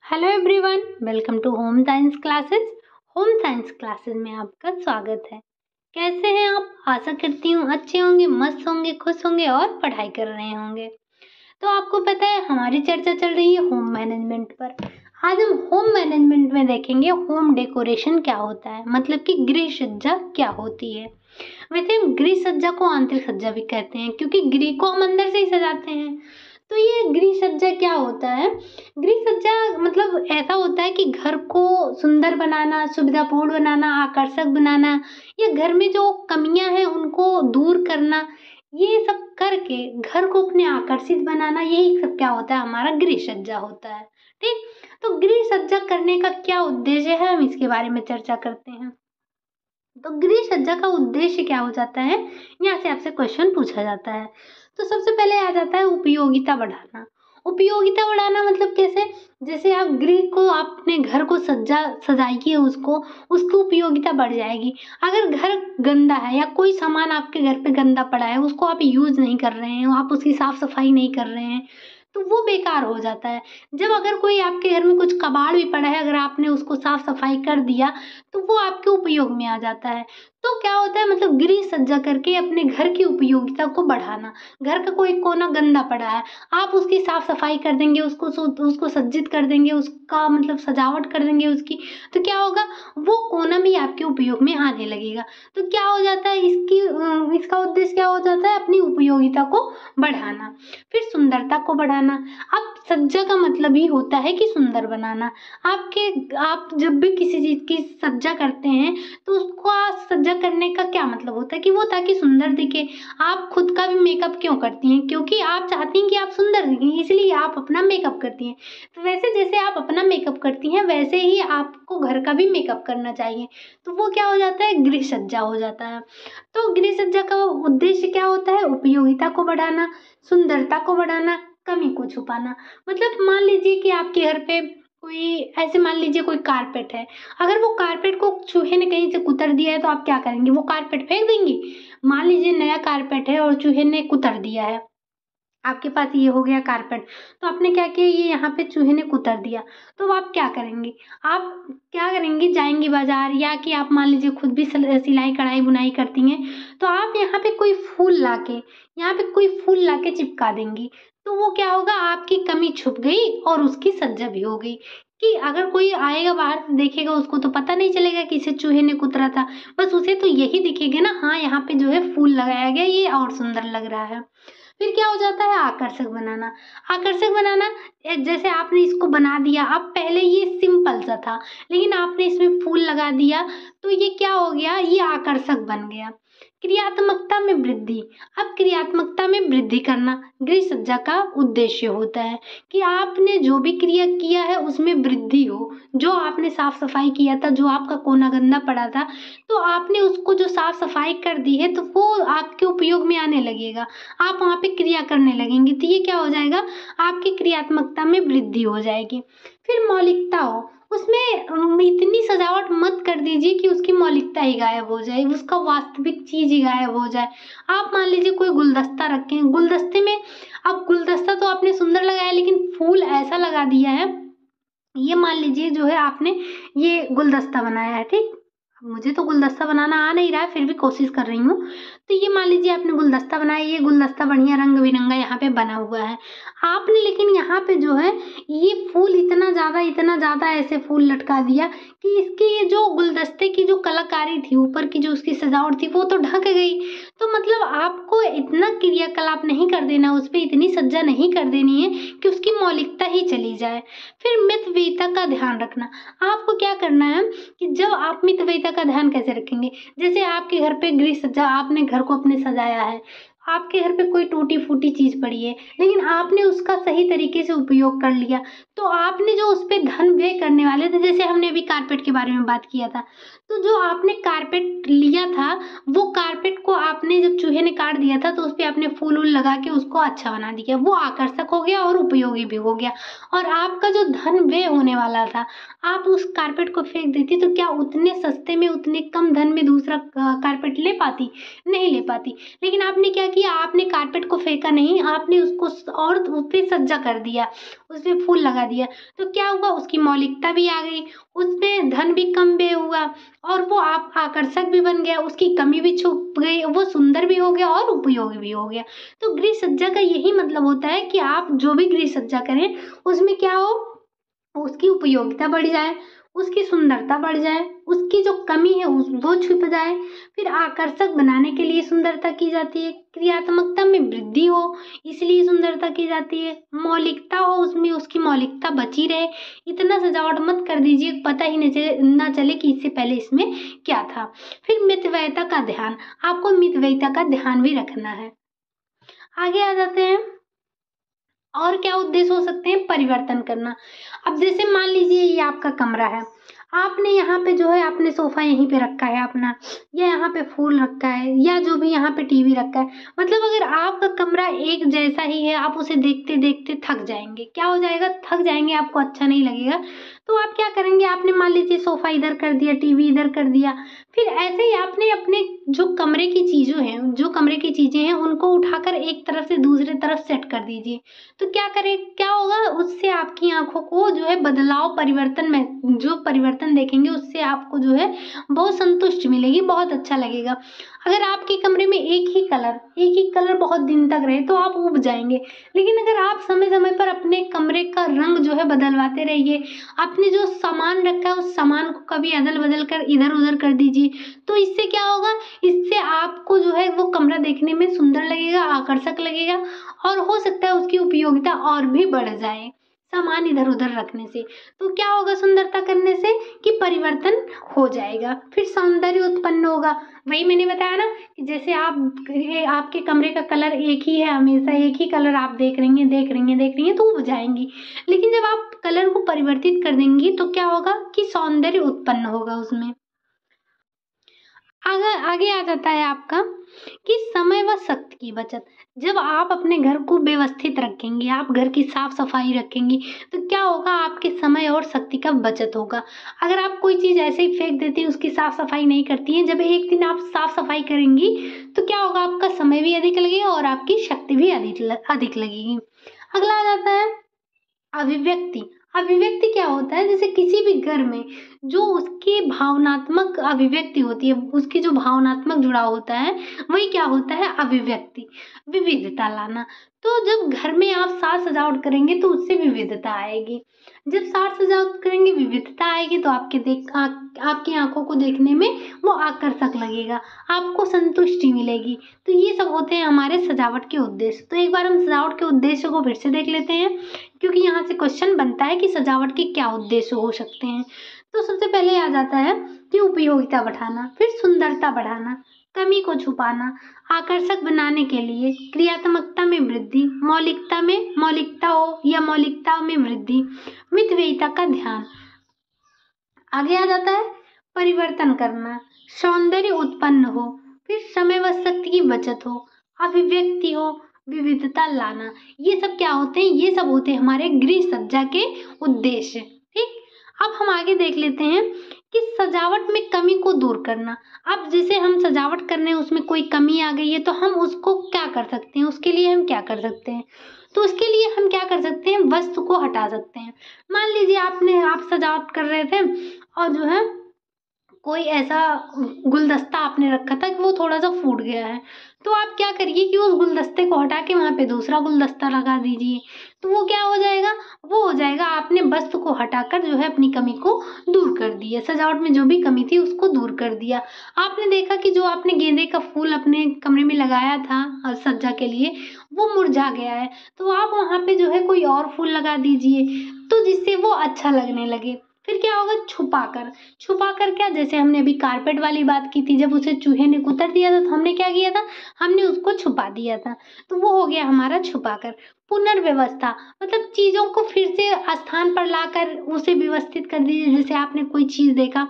Hello everyone, welcome to home science classes. Home science classes में आपका स्वागत है। कैसे हैं आप? आशा करती हूँ अच्छे होंगे, मस्त होंगे, खुश होंगे और पढ़ाई कर रहे होंगे। तो आपको पता है हमारी चर्चा चल रही है होम मैनेजमेंट पर। आज हम होम मैनेजमेंट में देखेंगे होम डेकोरेशन क्या होता है, मतलब कि गृह सज्जा क्या होती है। वैसे हम गृह सज्जा को आंतरिक सज्जा भी कहते हैं, क्योंकि गृह को हम अंदर से ही सजाते हैं। तो ये गृह सज्जा क्या होता है? गृह सज्जा मतलब ऐसा होता है कि घर को सुंदर बनाना, सुविधापूर्ण बनाना, आकर्षक बनाना, या घर में जो कमियां हैं उनको दूर करना, ये सब करके घर को अपने आकर्षित बनाना, यही सब क्या होता है, हमारा गृह सज्जा होता है। ठीक, तो गृह सज्जा करने का क्या उद्देश्य है, हम इसके बारे में चर्चा करते हैं। तो गृह सज्जा का उद्देश्य क्या हो जाता है, यहाँ से आपसे क्वेश्चन पूछा जाता है। तो सबसे पहले आ जाता है उपयोगिता बढ़ाना। उपयोगिता बढ़ाना मतलब कैसे? जैसे आप गृह को, अपने घर को सजाइए, उसको, उसकी उपयोगिता बढ़ जाएगी। अगर घर गंदा है या कोई सामान आपके घर पे गंदा पड़ा है, उसको आप यूज नहीं कर रहे हैं, आप उसकी साफ सफाई नहीं कर रहे हैं, तो वो बेकार हो जाता है। जब अगर कोई आपके घर में कुछ कबाड़ भी पड़ा है, अगर आपने उसको साफ सफाई कर दिया, तो वो आपके उपयोग में आ जाता है। तो क्या होता है, मतलब गृह सज्जा करके अपने घर की उपयोगिता को बढ़ाना। घर का कोई कोना गंदा पड़ा है, आप उसकी साफ सफाई कर देंगे, उसको सज्जित कर देंगे, उसका मतलब सजावट कर देंगे उसकी, तो क्या होगा, वो कोना भी आपके उपयोग में आने लगेगा। तो क्या हो जाता है, इसका उद्देश्य क्या हो जाता है, अपनी उपयोगिता को बढ़ाना। फिर सुंदरता को बढ़ाना। अब सज्जा का मतलब ही होता है कि सुंदर बनाना। आप जब भी किसी चीज की सज्जा करते हैं, तो उसको सज्जा करने का क्या मतलब होता है कि वो ताकि सुंदर दिखे। आप खुद का भी मेकअप क्यों करती हैं? क्योंकि आप चाहती हैं कि आप सुंदर दिखें, इसलिए आप अपना मेकअप करती हैं। तो वैसे जैसे आप अपना मेकअप करती हैं, वैसे ही आपको घर का भी मेकअप करना चाहिए। तो वो क्या हो जाता है, गृह सज्जा हो जाता है। तो गृह सज्जा का उद्देश्य क्या होता है, उपयोगिता को बढ़ाना, सुंदरता को बढ़ाना, कमी को छुपाना। मतलब मान लीजिए कि आपके घर पे कोई, ऐसे मान लीजिए कोई कारपेट है, अगर वो कारपेट को चूहे ने कहीं से कुतर दिया है, तो आप क्या करेंगे, वो कारपेट फेंक देंगी? मान लीजिए नया कारपेट है और चूहे ने कुतर दिया है, आपके पास ये हो गया कारपेट, तो आपने क्या किया, ये यहाँ पे चूहे ने कुतर दिया, तो आप क्या करेंगे? आप क्या करेंगे, जाएंगे बाजार, या कि आप मान लीजिए खुद भी सिलाई कढ़ाई बुनाई करती हैं, तो आप यहाँ पे कोई फूल लाके, यहाँ पे कोई फूल लाके चिपका देंगी। तो वो क्या होगा, आपकी कमी छुप गई और उसकी सज्जा भी हो गई। कि अगर कोई आएगा बाहर से देखेगा, उसको तो पता नहीं चलेगा कि इसे चूहे ने कुतरा था, बस उसे तो यही दिखेगा ना, हाँ यहाँ पे जो है फूल लगाया गया, ये और सुंदर लग रहा है। फिर क्या हो जाता है, आकर्षक बनाना। आकर्षक बनाना, जैसे आपने इसको बना दिया, अब पहले ये सिंपल सा था, लेकिन आपने इसमें फूल लगा दिया, तो ये क्या हो गया, ये आकर्षक बन गया। क्रियात्मकता में वृद्धि। अब क्रियात्मकता में वृद्धि करना गृह सज्जा का उद्देश्य होता है, कि आपने जो भी क्रिया किया है उसमें वृद्धि हो। जो आपने साफ सफाई किया था, जो आपका कोना गंदा पड़ा था, तो आपने उसको जो साफ सफाई कर दी है, तो वो आपके उपयोग में आने लगेगा, आप वहाँ पे क्रिया करने लगेंगे, तो ये क्या हो जाएगा, आपकी क्रियात्मकता में वृद्धि हो जाएगी। फिर मौलिकता हो, उसमें इतनी सजावट मत कर दीजिए कि उसकी मौलिकता ही गायब हो जाए, उसका वास्तविक चीज ही गायब हो जाए। आप मान लीजिए कोई गुलदस्ता रखें, गुलदस्ते में, अब गुलदस्ता तो आपने सुंदर लगाया, लेकिन फूल ऐसा लगा दिया है, ये मान लीजिए जो है आपने ये गुलदस्ता बनाया है, ठीक, मुझे तो गुलदस्ता बनाना आ नहीं रहा है, फिर भी कोशिश कर रही हूँ। तो ये मान लीजिए आपने गुलदस्ता बनाया, ये गुलदस्ता बढ़िया रंग बिरंगा यहाँ पे बना हुआ है, आपने लेकिन यहाँ पे जो है ये फूल इतना ज़्यादा ऐसे फूल लटका दिया कि इसकी ये जो गुलदस्ते की जो कलाकारी थी, ऊपर की जो उसकी सजावट थी, वो तो ढक गई। तो मतलब आपको इतना क्रियाकलाप नहीं कर देना, उस पर इतनी सज्जा नहीं कर देनी है कि उसकी मौलिकता ही चली जाए। फिर मितव्ययिता का ध्यान रखना। आपको क्या करना है कि जब आप मितव्ययिता का ध्यान कैसे रखेंगे, जैसे आपके घर पे गृह सज्जा, आपने घर को अपने सजाया है, आपके घर पे कोई टूटी फूटी चीज पड़ी है, लेकिन आपने उसका सही तरीके से उपयोग कर लिया, तो आपने जो उस पर धन व्यय करने वाले थे, जैसे हमने अभी कारपेट के बारे में बात किया था, तो जो आपने कारपेट लिया था, वो कारपेट को आपने जब चूहे ने काट दिया था, तो उस पर आपने फूल वूल लगा के उसको अच्छा बना दिया, वो आकर्षक हो गया और उपयोगी भी हो गया। और आपका जो धन व्यय होने वाला था, आप उस कारपेट को फेंक देती, तो क्या उतने सस्ते में, उतने कम धन में दूसरा कारपेट ले पाती? नहीं ले पाती। लेकिन आपने क्या किया आपने, कारपेट को फेंका नहीं, आपने उसको और उस पे सज्जा कर दिया, उसपे फूल लगा दिया, तो क्या हुआ, उसकी मौलिकता भी आ गई, उसमें धन भी कम व्यय हुआ और वो आप आकर्षक भी बन गया, उसकी कमी भी छुप गई, वो सुंदर भी हो गया और उपयोगी भी हो गया। तो गृह सज्जा का यही मतलब होता है कि आप जो भी गृह सज्जा करें उसमें क्या हो, उसकी उपयोगिता बढ़ जाए, उसकी सुंदरता बढ़ जाए, उसकी जो कमी है वो छुप जाए। फिर आकर्षक बनाने के लिए सुंदरता की जाती है, क्रियात्मकता में वृद्धि हो इसलिए सुंदरता की जाती है, मौलिकता हो उसमें, उसकी मौलिकता बची रहे। इतना सजावट मत कर दीजिए पता ही ना चले कि इससे पहले इसमें क्या था। फिर मितव्ययिता का ध्यान, आपको मितव्ययिता का ध्यान भी रखना है। आगे आ जाते हैं, और क्या उद्देश्य हो सकते हैं, परिवर्तन करना। अब जैसे मान लीजिए ये आपका कमरा है, आपने यहाँ पे जो है आपने सोफा यहीं पे रखा है अपना, या यहाँ पे फूल रखा है, या जो भी यहाँ पे टीवी रखा है, मतलब अगर आपका कमरा एक जैसा ही है, आप उसे देखते देखते थक जाएंगे, क्या हो जाएगा, थक जाएंगे, आपको अच्छा नहीं लगेगा। तो आप क्या करेंगे, आपने मान लीजिए सोफा इधर कर दिया, टीवी इधर कर दिया, फिर ऐसे ही आपने अपने जो कमरे की चीजें हैं उनको उठाकर एक तरफ से दूसरे तरफ सेट कर दीजिए। तो क्या होगा, उससे आपकी आंखों को जो है बदलाव, परिवर्तन में जो परिवर्तन देखेंगे उससे आपको जो है बहुत संतुष्टि मिलेगी, बहुत अच्छा लगेगा। अगर आपके कमरे में एक ही कलर बहुत दिन तक रहे तो आप ऊब जाएंगे, लेकिन अगर आप समय समय पर अपने कमरे का रंग जो है बदलवाते रहिए, आपने जो सामान रखा है उस सामान को कभी अदल बदल कर इधर उधर कर दीजिए, तो इससे क्या होगा, इससे आपको जो है वो कमरा देखने में सुंदर लगेगा, आकर्षक लगेगा, और हो सकता है उसकी उपयोगिता और भी बढ़ जाए सामान इधर उधर रखने से। तो क्या होगा, सुंदरता करने से कि परिवर्तन हो जाएगा, फिर सौंदर्य उत्पन्न होगा। वही मैंने बताया ना कि जैसे आपके कमरे का कलर एक ही है, हमेशा एक ही कलर आप देख रही हैं तो उब जाएंगी, लेकिन जब आप कलर को परिवर्तित कर देंगी तो क्या होगा कि सौंदर्य उत्पन्न होगा उसमें। आगे आगे आ जाता है आपका कि समय व शक्ति की बचत। जब आप अपने घर को व्यवस्थित रखेंगे, आप घर की साफ सफाई रखेंगी, तो क्या होगा, आपके समय और शक्ति का बचत होगा। अगर आप कोई चीज ऐसे ही फेंक देती हैं, उसकी साफ सफाई नहीं करती हैं, जब एक दिन आप साफ सफाई करेंगी तो क्या होगा, आपका समय भी अधिक लगेगा और आपकी शक्ति भी अधिक लगेगी। अगला आ जाता है अभिव्यक्ति। अभिव्यक्ति क्या होता है, जैसे किसी भी घर में जो उसकी भावनात्मक अभिव्यक्ति होती है, उसकी जो भावनात्मक जुड़ाव होता है, वही क्या होता है, अभिव्यक्ति, विविधता लाना। तो जब घर में आप साज सजावट करेंगे तो उससे विविधता आएगी, जब साज सजावट करेंगे विविधता आएगी तो आपकी आंखों को देखने में वो आकर्षक लगेगा, आपको संतुष्टि मिलेगी। तो ये सब होते हैं हमारे सजावट के उद्देश्य। तो एक बार हम सजावट के उद्देश्य को फिर से देख लेते हैं, क्योंकि यहाँ से क्वेश्चन बनता है कि सजावट के क्या उद्देश्य हो सकते हैं। तो सबसे पहले आ जाता है कि उपयोगिता बढ़ाना, फिर सुंदरता बढ़ाना, कमी को छुपाना, आकर्षक बनाने के लिए, क्रियात्मकता में वृद्धि, मौलिकता हो या मौलिकता में वृद्धि, मितव्ययिता का ध्यान। आगे आ जाता है परिवर्तन करना, सौंदर्य उत्पन्न हो, फिर समय व शक्ति की बचत हो, अभिव्यक्ति हो, विविधता लाना। ये सब क्या होते हैं, ये सब होते हैं हमारे गृह सज्जा के उद्देश्य। ठीक, अब हम आगे देख लेते हैं कि सजावट में कमी को दूर करना। अब जैसे हम सजावट कर रहे हैं उसमें कोई कमी आ गई है तो हम उसको क्या कर सकते हैं, उसके लिए हम क्या कर सकते हैं, तो उसके लिए हम क्या कर सकते हैं, वस्तु को हटा सकते हैं। मान लीजिए आप सजावट कर रहे थे और जो है कोई ऐसा गुलदस्ता आपने रखा था कि वो थोड़ा सा फूट गया है, तो आप क्या करिए कि उस गुलदस्ते को हटा के वहाँ पे दूसरा गुलदस्ता लगा दीजिए। तो वो क्या हो जाएगा, वो हो जाएगा आपने वस्तु को हटाकर जो है अपनी कमी को दूर कर दिया, सजावट में जो भी कमी थी उसको दूर कर दिया। आपने देखा कि जो आपने गेंदे का फूल अपने कमरे में लगाया था सज्जा के लिए, वो मुरझा गया है, तो आप वहाँ पे जो है कोई और फूल लगा दीजिए, तो जिससे वो अच्छा लगने लगे। फिर क्या होगा, छुपाकर क्या, जैसे हमने अभी कारपेट वाली बात की थी, जब उसे चूहे ने कुतर दिया था तो हमने क्या किया था, हमने उसको छुपा दिया था, तो वो हो गया हमारा छुपाकर। पुनर्व्यवस्था मतलब चीजों को फिर से स्थान पर लाकर उसे व्यवस्थित कर दीजिए। जैसे आपने कोई चीज देखा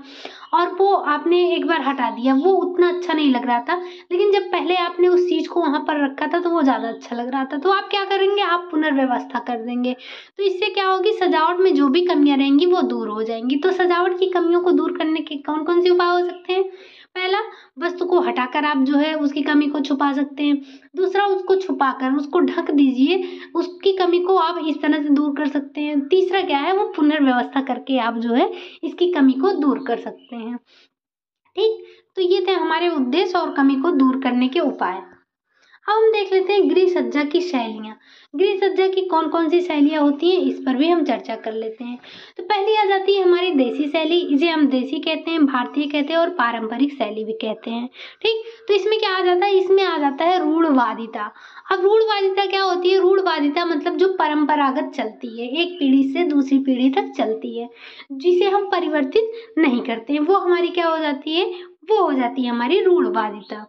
और वो आपने एक बार हटा दिया, वो उतना अच्छा नहीं लग रहा था, लेकिन जब पहले आपने उस चीज को वहां पर रखा था तो वो ज्यादा अच्छा लग रहा था, तो आप क्या करेंगे, आप पुनर्व्यवस्था कर देंगे। तो इससे क्या होगी, सजावट में जो भी कमियां रहेंगी वो दूर हो जाएंगी। तो सजावट की कमियों को दूर करने के कौन कौन से उपाय हो सकते हैं, पहला, वस्तु को हटाकर आप जो है उसकी कमी को छुपा सकते हैं। दूसरा, उसको छुपाकर उसको ढक दीजिए, उसकी कमी को आप इस तरह से दूर कर सकते हैं। तीसरा क्या है, वो पुनर्व्यवस्था करके आप जो है इसकी कमी को दूर कर सकते हैं। ठीक, तो ये थे हमारे उद्देश्य और कमी को दूर करने के उपाय। अब हम देख लेते हैं गृह सज्जा की शैलियाँ। गृह सज्जा की कौन कौन सी शैलियाँ होती हैं, इस पर भी हम चर्चा कर लेते हैं। तो पहली आ जाती है हमारी देसी शैली, इसे हम देसी कहते हैं, भारतीय कहते हैं और पारंपरिक शैली भी कहते हैं। ठीक, तो इसमें क्या आ जाता है, इसमें आ जाता है रूढ़वादिता। अब रूढ़वादिता क्या होती है, रूढ़वादिता मतलब जो परंपरागत चलती है, एक पीढ़ी से दूसरी पीढ़ी तक चलती है, जिसे हम परिवर्तित नहीं करते, वो हमारी क्या हो जाती है, वो हो जाती है हमारी रूढ़वादिता।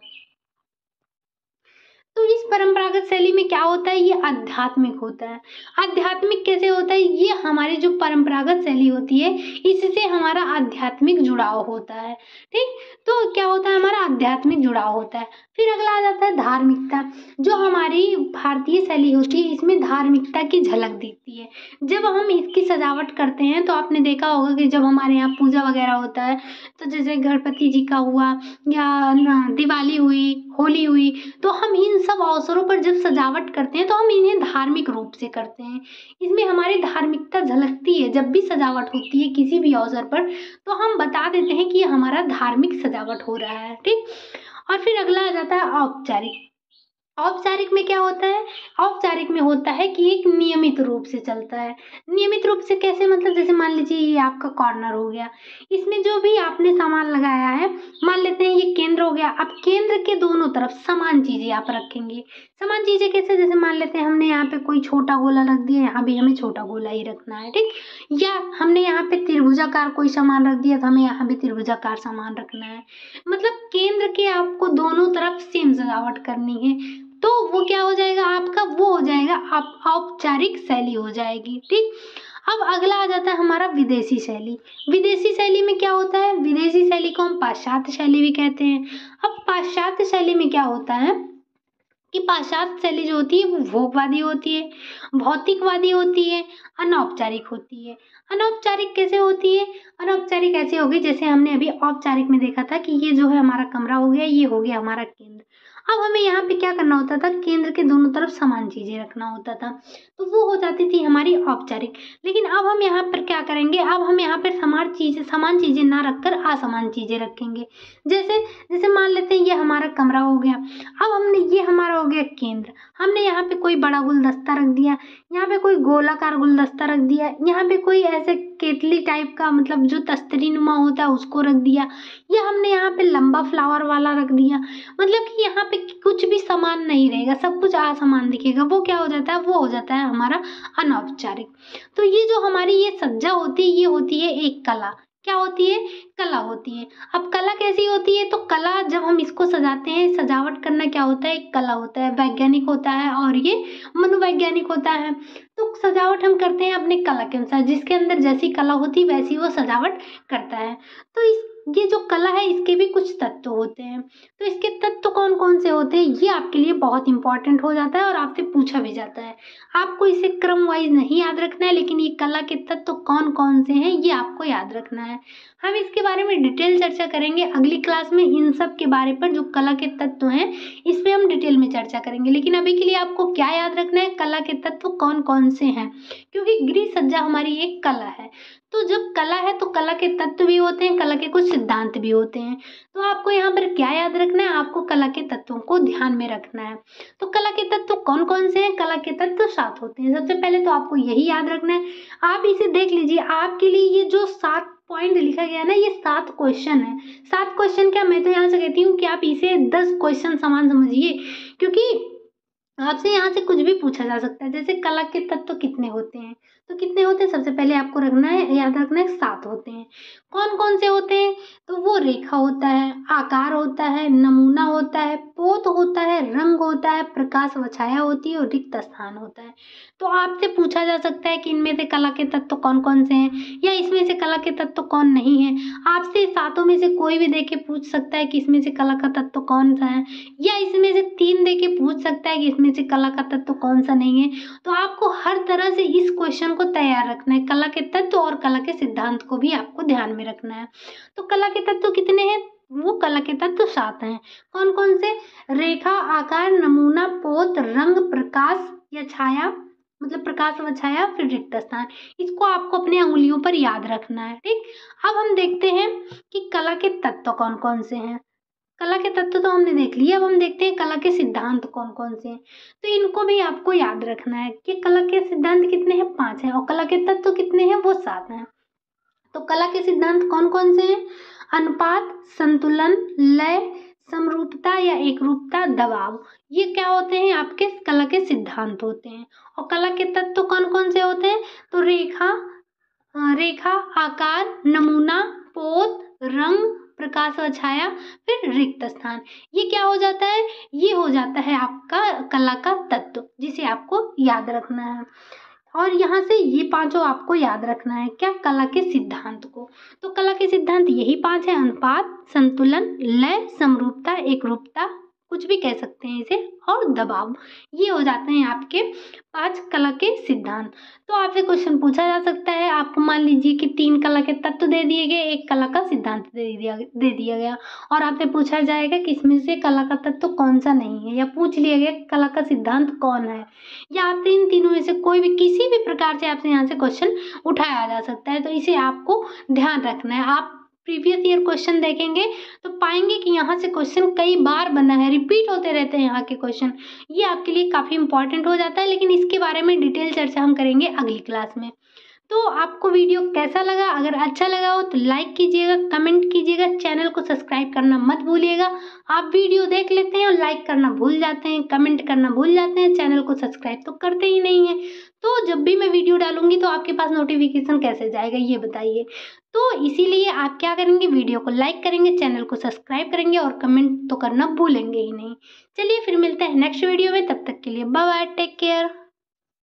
तो इस परंपरागत शैली में क्या होता है, ये आध्यात्मिक होता है। आध्यात्मिक कैसे होता है, ये हमारी जो परंपरागत शैली होती है इससे हमारा आध्यात्मिक जुड़ाव होता है। ठीक, तो क्या होता है, हमारा आध्यात्मिक जुड़ाव होता है। फिर अगला आ जाता है धार्मिकता। जो हमारी भारतीय शैली होती है इसमें धार्मिकता की झलक दिखती है। जब हम इसकी सजावट करते हैं तो आपने देखा होगा कि जब हमारे यहाँ पूजा वगैरह होता है, तो जैसे गणपति जी का हुआ या दिवाली हुई, होली हुई, तो हम इन सब अवसरों पर जब सजावट करते हैं तो हम इन्हें धार्मिक रूप से करते हैं। इसमें हमारी धार्मिकता झलकती है। जब भी सजावट होती है किसी भी अवसर पर तो हम बता देते हैं कि ये हमारा धार्मिक सजावट हो रहा है। ठीक, और फिर अगला आ जाता है औपचारिक। औपचारिक में क्या होता है, औपचारिक में होता है कि एक नियमित रूप से चलता है। नियमित रूप से कैसे, मतलब जैसे मान लीजिए ये आपका कॉर्नर हो गया, इसमें जो भी आपने सामान लगाया है, मान लेते हैं ये केंद्र हो गया, अब केंद्र के दोनों तरफ समान चीजें आप रखेंगे। समान चीजें कैसे, जैसे मान लेते हैं हमने यहाँ पे कोई छोटा गोला रख दिया, यहाँ भी हमें छोटा गोला ही रखना है। ठीक, या हमने यहाँ पे त्रिभुजाकार कोई सामान रख दिया तो हमें यहाँ भी त्रिभुजाकार सामान रखना है। मतलब केंद्र के आपको दोनों तरफ सेम सजावट करनी है, तो वो क्या हो जाएगा आपका, वो हो जाएगा आप औपचारिक शैली हो जाएगी। ठीक, अब अगला आ जाता है हमारा विदेशी शैली। विदेशी शैली में क्या होता है, विदेशी शैली को हम पाश्चात्य शैली भी कहते हैं। अब पाश्चात्य शैली में क्या होता है कि पाश्चात्य शैली जो होती है वो भोगवादी होती है, भौतिकवादी होती है, अनौपचारिक होती है। अनौपचारिक कैसे होती है, अनौपचारिक ऐसे होगी जैसे हमने अभी औपचारिक में देखा था कि ये जो है हमारा कमरा हो गया, ये हो गया हमारा केंद्र। अब हमें यहाँ पे क्या करना होता था, केंद्र के दोनों तरफ समान चीजें रखना होता था, तो वो हो जाती थी हमारी औपचारिक। लेकिन अब हम यहाँ पर क्या करेंगे, अब हम यहाँ पर समान चीजें ना रखकर असमान चीजें रखेंगे। जैसे जैसे मान लेते हैं ये हमारा कमरा हो गया, अब हमने ये हमारा हो गया केंद्र, हमने यहाँ पे कोई बड़ा गुलदस्ता रख दिया, यहाँ पे कोई गोलाकार गुलदस्ता रख दिया, यहाँ पे कोई ऐसे केतली टाइप का मतलब जो तस्तरी नुमा होता है उसको रख दिया, या हमने यहाँ पे लंबा फ्लावर वाला रख दिया। मतलब कि यहाँ पे कुछ भी समान नहीं रहेगा, सब कुछ असमान दिखेगा। वो क्या हो जाता है, वो हो जाता है हमारा अनौपचारिक। तो ये जो हमारी ये सज्जा होती है, ये होती है एक कला। क्या होती है, कला होती है। अब कला कैसी होती है, तो कला जब हम इसको सजाते हैं, सजावट करना क्या होता है, एक कला होता है, वैज्ञानिक होता है और ये मनोवैज्ञानिक होता है। तो सजावट हम करते हैं अपने कला के अनुसार, जिसके अंदर जैसी कला होती है वैसी वो सजावट करता है। तो ये जो कला है इसके भी कुछ तत्व होते हैं। तो इसके तत्व कौन कौन से होते हैं, ये आपके लिए बहुत इंपॉर्टेंट हो जाता है और आपसे पूछा भी जाता है। आपको इसे क्रम वाइज नहीं याद रखना है, लेकिन ये कला के तत्व कौन कौन से हैं ये आपको याद रखना है। हम इसके बारे में डिटेल चर्चा करेंगे अगली क्लास में। इन सब के बारे पर जो कला के तत्व हैं इस पे हम डिटेल में चर्चा करेंगे। लेकिन अभी के लिए आपको क्या याद रखना है, कला के तत्व कौन कौन से हैं, क्योंकि गृह सज्जा हमारी एक कला है। तो जब कला है तो कला के तत्व भी होते हैं, कला के कुछ सिद्धांत भी होते हैं। तो आपको यहाँ पर क्या याद रखना है, आपको कला के तत्वों को ध्यान में रखना है। तो कला के तत्व कौन कौन से हैं, कला के तत्व 7 होते हैं। सबसे पहले तो आपको यही याद रखना है, आप इसे देख लीजिए। आपके लिए ये जो 7 पॉइंट लिखा गया ना, ये 7 क्वेश्चन है। 7 क्वेश्चन क्या, मैं तो यहाँ से कहती हूँ कि आप इसे 10 क्वेश्चन समान समझिए, क्योंकि आपसे यहाँ से कुछ भी पूछा जा सकता है। जैसे कला के तत्व कितने होते हैं, तो कितने होते हैं, सबसे पहले आपको रखना है, याद रखना है 7 होते हैं। कौन कौन से होते हैं, तो वो रेखा होता है, आकार होता है, नमूना होता है, पोत होता है, रंग होता है, प्रकाश व छाया होती है और रिक्त स्थान होता है। तो आपसे पूछा जा सकता है कि इनमें से कला के तत्व कौन कौन से हैं, या इसमें से कला के तत्व कौन नहीं है। आपसे 7 में से कोई भी देके पूछ सकता है कि इसमें से कला का तत्व कौन सा है, या इसमें से 3 देके पूछ सकता है कि इसमें से कला का तत्व कौन सा नहीं है। तो आपको हर तरह से इस क्वेश्चन को तैयार रखना है। कला के तत्व और कला के सिद्धांत को भी आपको ध्यान में रखना है। तो कला के तत्व कितने हैं, वो कला के तत्व 7 हैं। कौन कौन से? रेखा, आकार, नमूना, पोत, रंग, प्रकाश या छाया, मतलब प्रकाश व छाया, फिर रिक्त स्थान। इसको आपको अपने अंगुलियों पर याद रखना है। ठीक, अब हम देखते हैं कि कला के तत्व कौन कौन से हैं। कला के तत्व तो हमने देख लिए, अब हम देखते हैं कला के सिद्धांत कौन कौन से हैं। तो इनको भी आपको याद रखना है कि कला के सिद्धांत कितने हैं, 5 हैं, और कला के तत्व कितने हैं, वो 7 हैं। तो कला के सिद्धांत कौन कौन से हैं? अनुपात, संतुलन, लय, समरूपता या एकरूपता, दबाव। ये क्या होते हैं? आपके कला के सिद्धांत होते हैं। और कला के तत्व कौन कौन से होते हैं? तो रेखा, आकार, नमूना, पोत, रंग, प्रकाश व छाया, फिर रिक्त स्थान। ये क्या हो जाता है? ये हो जाता है आपका कला का तत्व, जिसे आपको याद रखना है। और यहाँ से ये 5 आपको याद रखना है, क्या? कला के सिद्धांत को। तो कला के सिद्धांत यही 5 है: अनुपात, संतुलन, लय, समरूपता, एकरूपता, कुछ भी कह सकते हैं इसे, और दबाव। ये हो जाते हैं आपके 5 कला के सिद्धांत। तो आपसे क्वेश्चन पूछा जा सकता है, आपको मान लीजिए कि 3 कला के तत्व दे दिए गए, 1 कला का सिद्धांत दे दिया गया, और आपसे पूछा जाएगा कि इसमें से कला का तत्व कौन सा नहीं है, या पूछ लिया गया कला का सिद्धांत कौन है, या आपसे इन तीनों में से कोई भी किसी भी प्रकार से आपसे यहाँ से क्वेश्चन उठाया जा सकता है। तो इसे आपको ध्यान रखना है। आप प्रीवियस ईयर क्वेश्चन देखेंगे तो पाएंगे कि यहाँ से क्वेश्चन कई बार बना है, रिपीट होते रहते हैं यहाँ के क्वेश्चन। ये आपके लिए काफ़ी इंपॉर्टेंट हो जाता है, लेकिन इसके बारे में डिटेल चर्चा हम करेंगे अगली क्लास में। तो आपको वीडियो कैसा लगा? अगर अच्छा लगा हो तो लाइक कीजिएगा, कमेंट कीजिएगा, चैनल को सब्सक्राइब करना मत भूलिएगा। आप वीडियो देख लेते हैं और लाइक करना भूल जाते हैं, कमेंट करना भूल जाते हैं, चैनल को सब्सक्राइब तो करते ही नहीं हैं। तो जब भी मैं वीडियो डालूंगी तो आपके पास नोटिफिकेशन कैसे जाएगा, ये बताइए। तो इसीलिए आप क्या करेंगे, वीडियो को लाइक करेंगे, चैनल को सब्सक्राइब करेंगे और कमेंट तो करना भूलेंगे ही नहीं। चलिए फिर मिलते हैं नेक्स्ट वीडियो में, तब तक के लिए बाय बाय, टेक केयर।